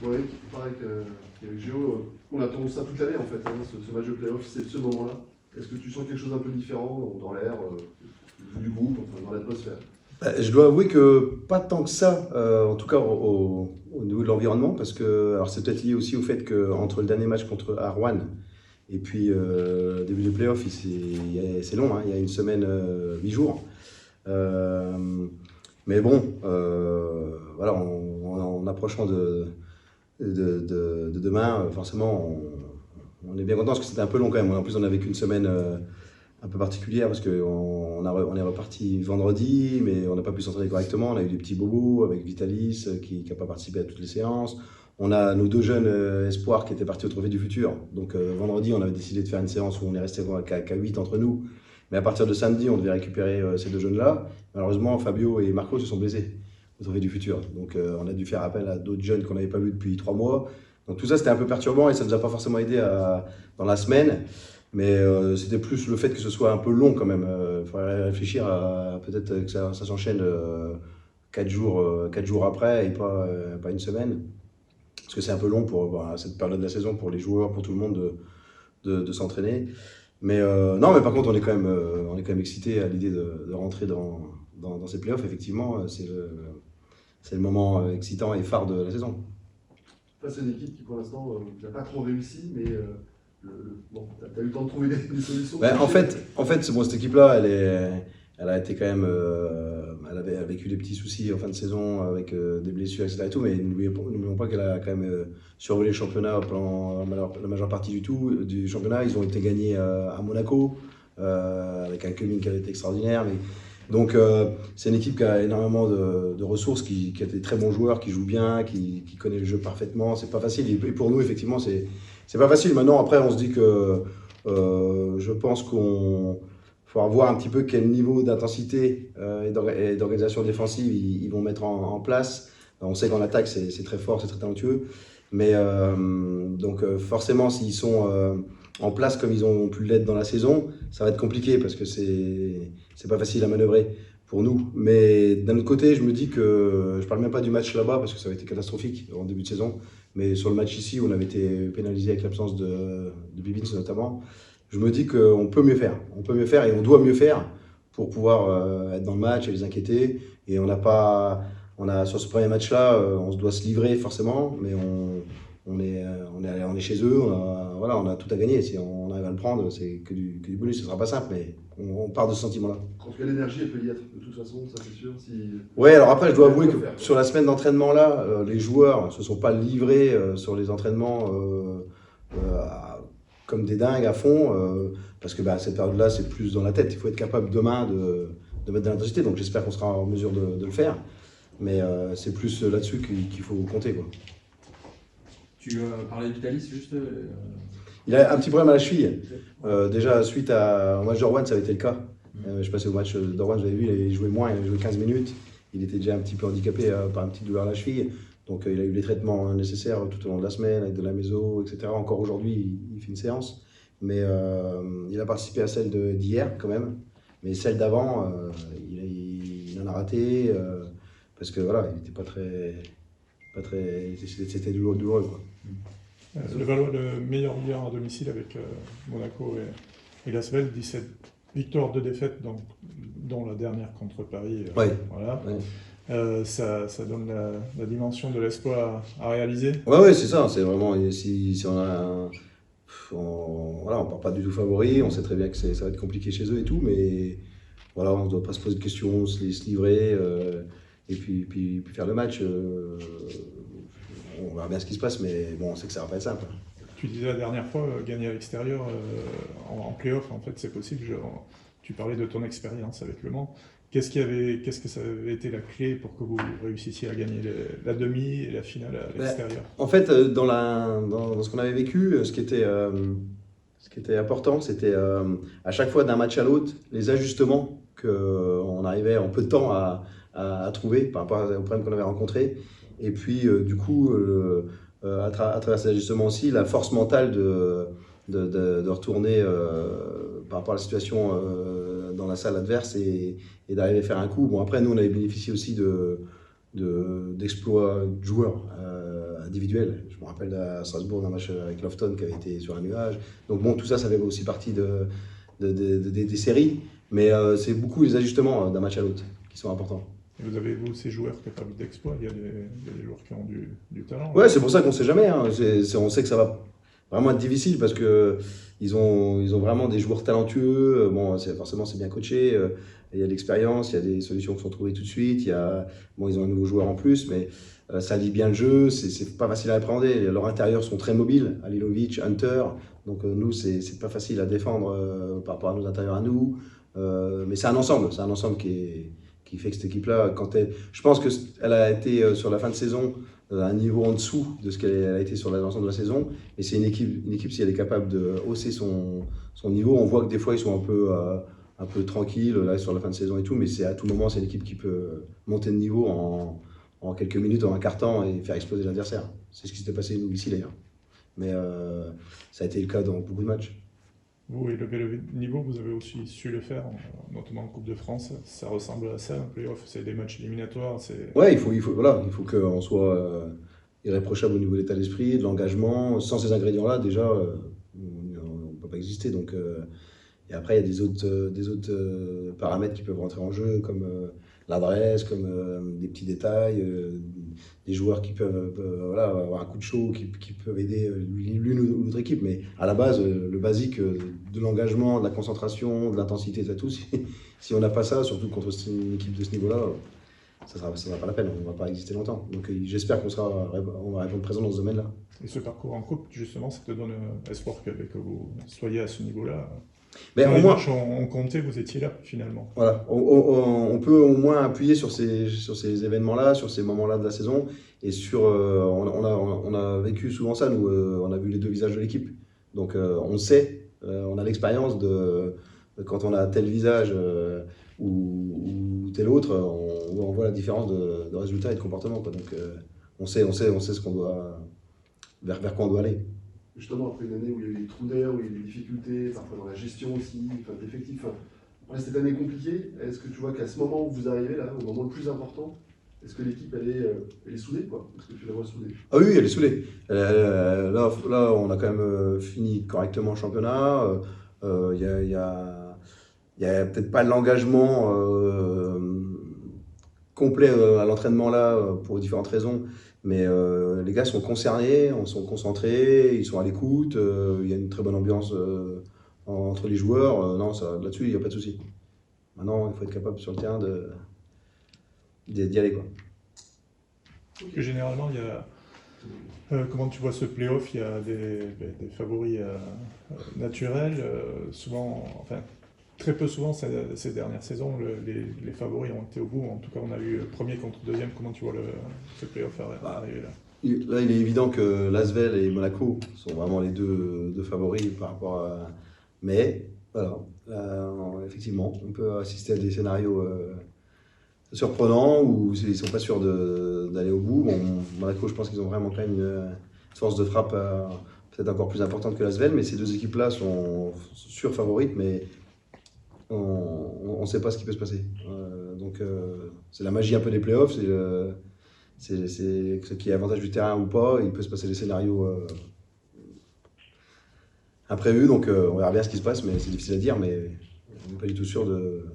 Ouais, pareil qu'avec Géo, on attend ça toute l'année en fait, hein, ce match de playoff, c'est ce moment-là. Est-ce que tu sens quelque chose un peu différent dans l'air, du groupe, enfin, dans l'atmosphère? Je dois avouer que pas tant que ça, en tout cas au niveau de l'environnement, parce que alors c'est peut-être lié aussi au fait qu'entre le dernier match contre Arwan et puis le début des playoffs, c'est long, hein, il y a une semaine, 8 jours. Euh, mais bon, voilà, en approchant de demain, forcément, on est bien content parce que c'était un peu long quand même. En plus, on avait qu'une semaine un peu particulière parce qu'on est reparti vendredi, mais on n'a pas pu s'entraîner correctement. On a eu des petits bobos avec Vitalis qui n'a pas participé à toutes les séances. On a nos deux jeunes espoirs qui étaient partis au Trophée du Futur. Donc vendredi, on avait décidé de faire une séance où on est resté qu'à 8 entre nous. Mais à partir de samedi, on devait récupérer ces deux jeunes-là. Malheureusement, Fabio et Marco se sont blessés au Trophée du Futur. Donc on a dû faire appel à d'autres jeunes qu'on n'avait pas vus depuis 3 mois. Donc tout ça, c'était un peu perturbant et ça ne nous a pas forcément aidé dans la semaine. Mais c'était plus le fait que ce soit un peu long quand même. Il faudrait réfléchir à peut-être que ça s'enchaîne 4 jours après et pas une semaine. Parce que c'est un peu long pour voilà, cette période de la saison, pour les joueurs, pour tout le monde de s'entraîner. Mais non, mais par contre, on est quand même excité à l'idée de rentrer dans ces playoffs. Effectivement, c'est le moment excitant et phare de la saison. Face à une équipe qui pour l'instant n'a pas trop réussi, mais bon, tu as eu le temps de trouver des solutions. Ben, en fait bon, cette équipe-là, elle a été quand même. Elle avait vécu des petits soucis en fin de saison avec des blessures, etc. Et tout, mais n'oublions pas qu'elle a quand même survolé le championnat pendant la majeure partie du championnat. Ils ont été gagnés à Monaco, avec un Cumming qui avait été extraordinaire. Donc, c'est une équipe qui a énormément de ressources, qui a des très bons joueurs, qui jouent bien, qui connaît le jeu parfaitement. C'est pas facile. Et pour nous, effectivement, c'est pas facile. Maintenant, après, on se dit que je pense qu'on faut voir un petit peu quel niveau d'intensité et d'organisation défensive ils vont mettre en place. On sait qu'en attaque, c'est très fort, c'est très talentueux. Mais donc forcément, s'ils sont en place comme ils ont pu l'être dans la saison, ça va être compliqué parce que c'est pas facile à manœuvrer pour nous. Mais d'un autre côté, je me dis que je parle même pas du match là-bas parce que ça avait été catastrophique en début de saison. Mais sur le match ici, où on avait été pénalisé avec l'absence de Bibins notamment, je me dis qu'on peut mieux faire. On peut mieux faire et on doit mieux faire pour pouvoir être dans le match et les inquiéter. Et sur ce premier match-là, on se doit se livrer forcément, mais on est chez eux, voilà, on a tout à gagner. Si on arrive à le prendre, c'est que du bonus. Ce ne sera pas simple, mais on part de ce sentiment-là. En tout cas, l'énergie, elle peut y être, de toute façon, ça c'est sûr. Ouais, alors après, je dois avouer que sur la semaine d'entraînement là, les joueurs ne se sont pas livrés sur les entraînements comme des dingues à fond, parce que cette période-là, c'est plus dans la tête. Il faut être capable demain de mettre de l'intensité, donc j'espère qu'on sera en mesure de le faire. Mais c'est plus là-dessus qu'il faut compter, quoi. Tu parlais de Vitalis, juste. Il a un petit problème à la cheville. Déjà, suite au match d'Orwan, ça avait été le cas. Je passais au match d'Orwan, j'avais vu, il avait joué moins, il avait joué 15 minutes. Il était déjà un petit peu handicapé par une petite douleur à la cheville. Donc il a eu les traitements nécessaires tout au long de la semaine, avec de la méso, etc. Encore aujourd'hui, il fait une séance. Mais il a participé à celle d'hier quand même. Mais celle d'avant, il en a raté. Parce que voilà, il n'était pas très. C'était douloureux, quoi. Levallois, le meilleur lien à domicile avec Monaco et Lasvel, 17 victoires, 2 défaites, donc, dont la dernière contre Paris. Ouais. Voilà. Ouais. Ça donne la dimension de l'espoir à réaliser. Ouais, c'est ça. C'est vraiment si on a voilà, on part pas du tout favori. On sait très bien que ça va être compliqué chez eux et tout, mais voilà, on ne doit pas se poser de questions, se livrer et puis faire le match. On verra bien ce qui se passe, mais bon, on sait que ça va pas être simple. Tu disais la dernière fois, gagner à l'extérieur en play-off, en fait, c'est possible. Tu parlais de ton expérience avec Le Mans. Qu'est-ce que ça avait été la clé pour que vous réussissiez à gagner la demi et la finale à l'extérieur? En fait, dans ce qu'on avait vécu, ce qui était important, c'était à chaque fois d'un match à l'autre, les ajustements qu'on arrivait en peu de temps à trouver par rapport aux problèmes qu'on avait rencontrés. Et puis, du coup, à travers ces ajustements aussi, la force mentale de retourner par rapport à la situation dans la salle adverse et d'arriver à faire un coup. Bon, après, nous, on avait bénéficié aussi d'exploits de joueurs individuelles. Je me rappelle à Strasbourg d'un match avec Lofton qui avait été sur un nuage. Donc bon, tout ça, ça fait aussi partie des séries, mais c'est beaucoup les ajustements d'un match à l'autre qui sont importants. Et vous avez, vous, ces joueurs capables d'exploit, il y a des joueurs qui ont du talent. Ouais, c'est pour ça qu'on ne sait jamais. Hein. On sait que ça va vraiment être difficile parce que ils ont vraiment des joueurs talentueux. Bon, forcément, c'est bien coaché. Il y a de l'expérience, il y a des solutions qui sont trouvées tout de suite. Bon, ils ont un nouveau joueur en plus, mais ça lit bien le jeu. C'est pas facile à appréhender. Leurs intérieurs sont très mobiles. Halilovic, Hunter. Donc nous, c'est pas facile à défendre par rapport à nos intérieurs à nous. Mais c'est un ensemble. C'est un ensemble qui fait que cette équipe-là, je pense qu'elle a été sur la fin de saison à un niveau en dessous de ce qu'elle a été sur l'ensemble de la saison. Et c'est une équipe, si elle est capable de hausser son niveau, on voit que des fois ils sont un peu tranquilles là, sur la fin de saison et tout, mais à tout moment, c'est une équipe qui peut monter de niveau en quelques minutes, en un quart temps et faire exploser l'adversaire. C'est ce qui s'était passé nous ici d'ailleurs. Mais ça a été le cas dans beaucoup de matchs. Vous, élever le niveau, vous avez aussi su le faire, notamment en Coupe de France. Ça ressemble à ça, un play-off, c'est des matchs éliminatoires. Ouais, il faut qu'on soit irréprochable au niveau de l'état d'esprit, de l'engagement. Sans ces ingrédients-là, déjà, on ne peut pas exister. Donc, et après, il y a des autres paramètres qui peuvent rentrer en jeu, comme l'adresse, comme des petits détails, des joueurs qui peuvent avoir un coup de chaud, qui peuvent aider l'une ou l'autre équipe. Mais à la base, le basique de l'engagement, de la concentration, de l'intensité, tout, si on n'a pas ça, surtout contre une équipe de ce niveau-là, ça ne va pas la peine, on ne va pas exister longtemps. Donc j'espère on va répondre présent dans ce domaine-là. Et ce parcours en coupe, justement, ça te donne espoir que vous soyez à ce niveau-là. Mais quand au les moins, matchs ont compté, vous étiez là, finalement. Voilà, on peut au moins appuyer sur ces événements-là, sur ces moments-là de la saison. Et on a vécu souvent ça, nous, on a vu les deux visages de l'équipe. Donc on sait, on a l'expérience de quand on a tel visage ou tel autre, on voit la différence de résultat et de comportement, quoi. Donc on sait ce qu'on doit, vers quoi on doit aller. Justement, après une année où il y a eu des trous d'air, où il y a eu des difficultés, parfois dans la gestion aussi, d'effectifs. Après cette année compliquée, est-ce que tu vois qu'à ce moment où vous arrivez, là, au moment le plus important, est-ce que l'équipe elle est soudée, quoi? Est-ce que tu la vois soudée? Ah oui, elle est soudée. Là, on a quand même fini correctement le championnat. Il y a peut-être pas l'engagement complet à l'entraînement là pour différentes raisons, mais les gars sont concernés, sont concentrés, ils sont à l'écoute. Il y a une très bonne ambiance entre les joueurs. Non, là-dessus, il n'y a pas de souci. Maintenant, il faut être capable sur le terrain d'y aller, quoi. Généralement, il y a, comment tu vois ce play-off? Il y a des favoris naturels. Souvent, enfin, très peu souvent ces dernières saisons, les favoris ont été au bout. En tout cas, on a eu premier contre deuxième. Comment tu vois ce play-off arriver là? Là, il est évident que l'Asvel et Monaco sont vraiment les deux favoris par rapport à... Mais, voilà, effectivement, on peut assister à des scénarios surprenants où ils ne sont pas sûrs d'aller au bout. Bon, Monaco, je pense qu'ils ont vraiment quand même une force de frappe peut-être encore plus importante que l'Asvel, mais ces deux équipes-là sont sur-favorites, mais on ne sait pas ce qui peut se passer. Donc, c'est la magie un peu des playoffs, c'est ce qui est avantage du terrain ou pas. Il peut se passer des scénarios imprévus, donc on verra bien ce qui se passe, mais c'est difficile à dire, mais on n'est pas du tout sûr de